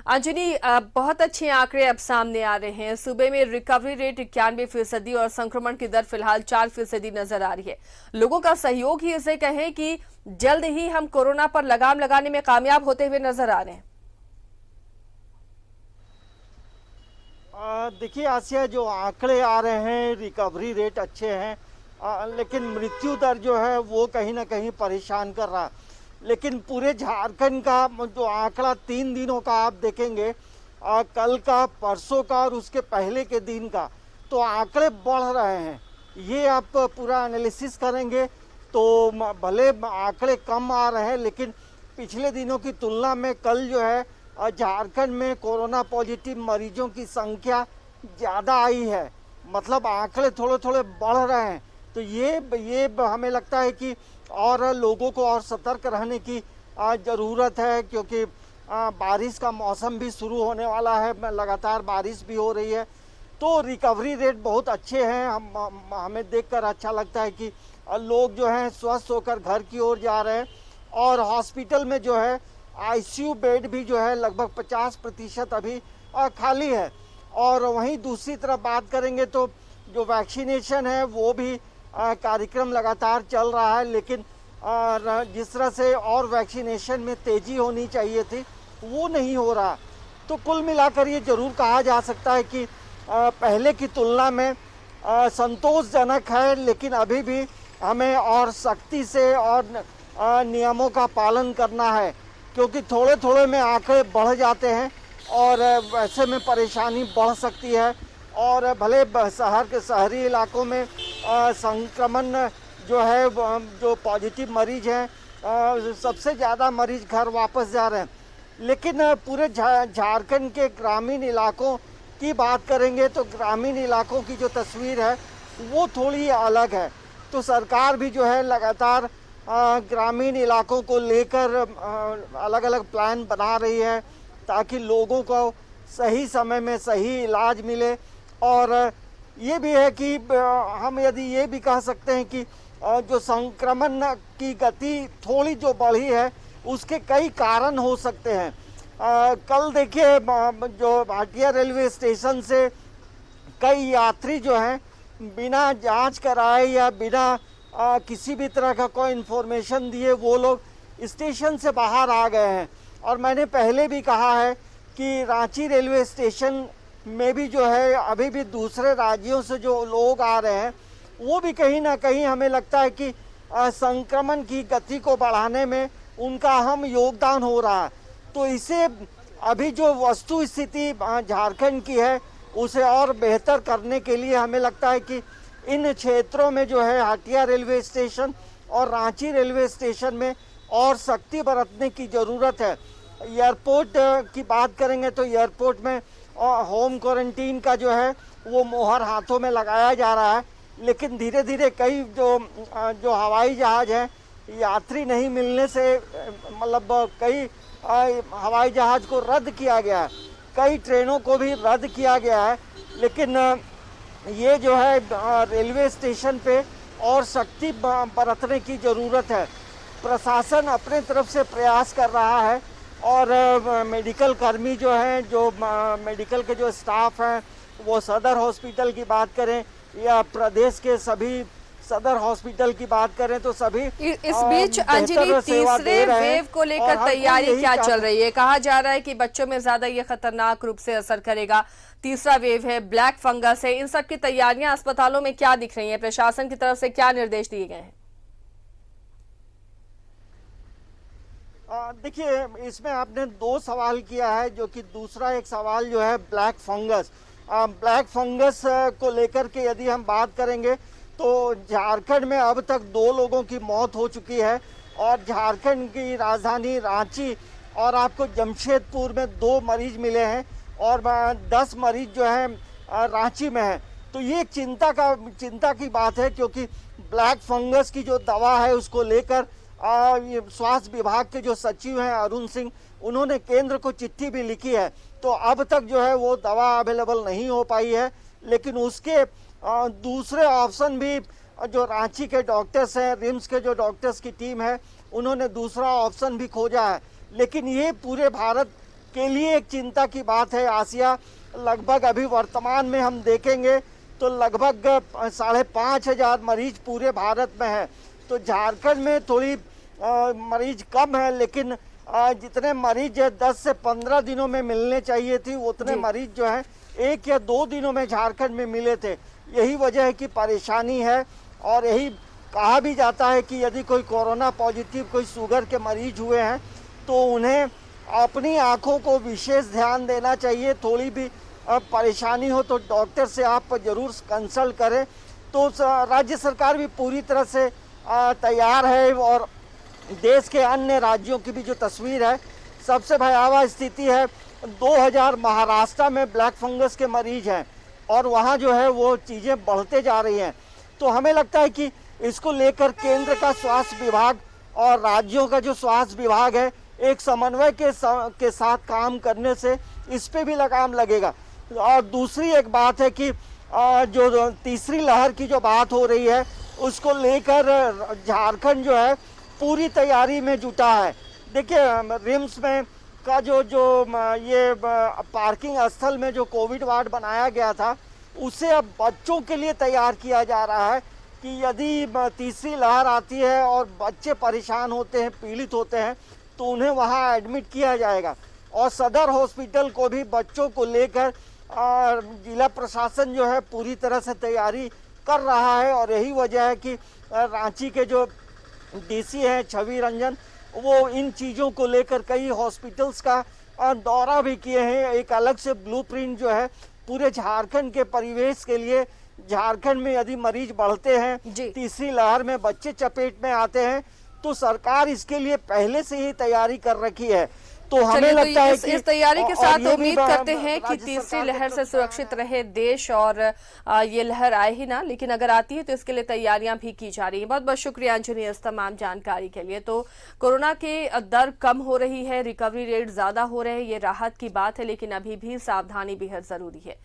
अंजनी, बहुत अच्छे आंकड़े अब सामने आ रहे हैं। सूबे में रिकवरी रेट 91% और संक्रमण की दर फिलहाल 4% नजर आ रही है। लोगों का सहयोग ही इसे कहें कि जल्द ही हम कोरोना पर लगाम लगाने में कामयाब होते हुए नजर आ रहे हैं। देखिए आसिया, जो आंकड़े आ रहे हैं, रिकवरी रेट अच्छे हैं, लेकिन मृत्यु दर जो है वो कहीं ना कहीं परेशान कर रहा है। लेकिन पूरे झारखंड का जो आंकड़ा 3 दिनों का आप देखेंगे, कल का, परसों का और उसके पहले के दिन का, तो आंकड़े बढ़ रहे हैं। ये आप पूरा एनालिसिस करेंगे तो भले आंकड़े कम आ रहे हैं, लेकिन पिछले दिनों की तुलना में कल जो है झारखंड में कोरोना पॉजिटिव मरीजों की संख्या ज़्यादा आई है। मतलब आंकड़े थोड़े थोड़े बढ़ रहे हैं। तो ये हमें लगता है कि और लोगों को और सतर्क रहने की ज़रूरत है, क्योंकि बारिश का मौसम भी शुरू होने वाला है, लगातार बारिश भी हो रही है। तो रिकवरी रेट बहुत अच्छे हैं। हमें देखकर अच्छा लगता है कि लोग जो हैं स्वस्थ होकर घर की ओर जा रहे हैं। और हॉस्पिटल में जो है आईसीयू बेड भी जो है लगभग 50% अभी खाली है। और वहीं दूसरी तरफ बात करेंगे तो जो वैक्सीनेशन है वो भी कार्यक्रम लगातार चल रहा है, लेकिन जिस तरह से और वैक्सीनेशन में तेज़ी होनी चाहिए थी वो नहीं हो रहा। तो कुल मिलाकर ये ज़रूर कहा जा सकता है कि पहले की तुलना में संतोषजनक है, लेकिन अभी भी हमें और सख्ती से और नियमों का पालन करना है, क्योंकि थोड़े थोड़े में आंकड़े बढ़ जाते हैं और वैसे में परेशानी बढ़ सकती है। और भले शहर के शहरी इलाकों में संक्रमण जो है, जो पॉजिटिव मरीज हैं, सबसे ज़्यादा मरीज घर वापस जा रहे हैं, लेकिन पूरे झारखंड के ग्रामीण इलाकों की बात करेंगे तो ग्रामीण इलाकों की जो तस्वीर है वो थोड़ी अलग है। तो सरकार भी जो है लगातार ग्रामीण इलाकों को लेकर अलग अलग प्लान बना रही है, ताकि लोगों को सही समय में सही इलाज मिले। और ये भी है कि हम यदि ये भी कह सकते हैं कि जो संक्रमण की गति थोड़ी जो बढ़ी है उसके कई कारण हो सकते हैं। कल देखिए जो हटिया रेलवे स्टेशन से कई यात्री जो हैं बिना जांच कराए या बिना किसी भी तरह का कोई इन्फॉर्मेशन दिए वो लोग स्टेशन से बाहर आ गए हैं। और मैंने पहले भी कहा है कि रांची रेलवे स्टेशन में भी जो है अभी भी दूसरे राज्यों से जो लोग आ रहे हैं वो भी कहीं ना कहीं हमें लगता है कि संक्रमण की गति को बढ़ाने में उनका अहम योगदान हो रहा है। तो इसे अभी जो वस्तु स्थिति झारखंड की है उसे और बेहतर करने के लिए हमें लगता है कि इन क्षेत्रों में जो है हटिया रेलवे स्टेशन और रांची रेलवे स्टेशन में और सख्ती बरतने की ज़रूरत है। एयरपोर्ट की बात करेंगे तो एयरपोर्ट में होम क्वारंटीन का जो है वो मोहर हाथों में लगाया जा रहा है, लेकिन धीरे धीरे कई जो हवाई जहाज़ हैं यात्री नहीं मिलने से मतलब कई हवाई जहाज़ को रद्द किया गया है, कई ट्रेनों को भी रद्द किया गया है। लेकिन ये जो है रेलवे स्टेशन पे और सख्ती बरतने की ज़रूरत है। प्रशासन अपने तरफ से प्रयास कर रहा है और मेडिकल कर्मी जो हैं, जो मेडिकल के जो स्टाफ हैं, वो सदर हॉस्पिटल की बात करें या प्रदेश के सभी सदर हॉस्पिटल की बात करें तो सभी इस बीच अंजलि, तीसरे वेव को लेकर तैयारी क्या चल रही है? कहा जा रहा है कि बच्चों में ज्यादा ये खतरनाक रूप से असर करेगा। तीसरा वेव है, ब्लैक फंगस है, इन सब की तैयारियां अस्पतालों में क्या दिख रही हैं? प्रशासन की तरफ से क्या निर्देश दिए गए हैं? देखिए, इसमें आपने 2 सवाल किया है, जो कि दूसरा एक सवाल जो है ब्लैक फंगस। ब्लैक फंगस को लेकर के यदि हम बात करेंगे तो झारखंड में अब तक 2 लोगों की मौत हो चुकी है और झारखंड की राजधानी रांची और आपको जमशेदपुर में 2 मरीज मिले हैं और 10 मरीज जो हैं रांची में हैं। तो ये एक चिंता की बात है, क्योंकि ब्लैक फंगस की जो दवा है उसको लेकर स्वास्थ्य विभाग के जो सचिव हैं अरुण सिंह, उन्होंने केंद्र को चिट्ठी भी लिखी है। तो अब तक जो है वो दवा अवेलेबल नहीं हो पाई है, लेकिन उसके दूसरे ऑप्शन भी जो रांची के डॉक्टर्स हैं, रिम्स के जो डॉक्टर्स की टीम है, उन्होंने दूसरा ऑप्शन भी खोजा है। लेकिन ये पूरे भारत के लिए एक चिंता की बात है आसिया। लगभग अभी वर्तमान में हम देखेंगे तो लगभग 5,500 मरीज पूरे भारत में है। तो झारखंड में थोड़ी मरीज कम है, लेकिन जितने मरीज 10 से 15 दिनों में मिलने चाहिए थी उतने मरीज जो है 1 या 2 दिनों में झारखंड में मिले थे। यही वजह है कि परेशानी है। और यही कहा भी जाता है कि यदि कोई कोरोना पॉजिटिव कोई शुगर के मरीज हुए हैं तो उन्हें अपनी आंखों को विशेष ध्यान देना चाहिए। थोड़ी भी परेशानी हो तो डॉक्टर से आप जरूर कंसल्ट करें। तो राज्य सरकार भी पूरी तरह से तैयार है। और देश के अन्य राज्यों की भी जो तस्वीर है, सबसे भयावह स्थिति है 2000 महाराष्ट्र में ब्लैक फंगस के मरीज हैं और वहाँ जो है वो चीज़ें बढ़ते जा रही हैं। तो हमें लगता है कि इसको लेकर केंद्र का स्वास्थ्य विभाग और राज्यों का जो स्वास्थ्य विभाग है एक समन्वय के साथ काम करने से इस पे भी लगाम लगेगा। और दूसरी एक बात है कि जो तीसरी लहर की जो बात हो रही है उसको लेकर झारखंड जो है पूरी तैयारी में जुटा है। देखिए रिम्स में का जो ये पार्किंग स्थल में जो कोविड वार्ड बनाया गया था उसे अब बच्चों के लिए तैयार किया जा रहा है कि यदि तीसरी लहर आती है और बच्चे परेशान होते हैं, पीड़ित होते हैं, तो उन्हें वहां एडमिट किया जाएगा। और सदर हॉस्पिटल को भी बच्चों को लेकर जिला प्रशासन जो है पूरी तरह से तैयारी कर रहा है। और यही वजह है कि रांची के जो डीसी हैं छवि रंजन, वो इन चीज़ों को लेकर कई हॉस्पिटल्स का दौरा भी किए हैं। एक अलग से ब्लूप्रिंट जो है पूरे झारखंड के परिवेश के लिए, झारखंड में यदि मरीज बढ़ते हैं, तीसरी लहर में बच्चे चपेट में आते हैं, तो सरकार इसके लिए पहले से ही तैयारी कर रखी है। तो हमें लगता है कि इस तैयारी के साथ उम्मीद करते हैं कि तीसरी लहर से सुरक्षित रहे देश और ये लहर आए ही ना, लेकिन अगर आती है तो इसके लिए तैयारियां भी की जा रही है। बहुत बहुत शुक्रिया अंजनी इस तमाम जानकारी के लिए। तो कोरोना के दर कम हो रही है, रिकवरी रेट ज्यादा हो रहे हैं, ये राहत की बात है, लेकिन अभी भी सावधानी बेहद जरूरी है।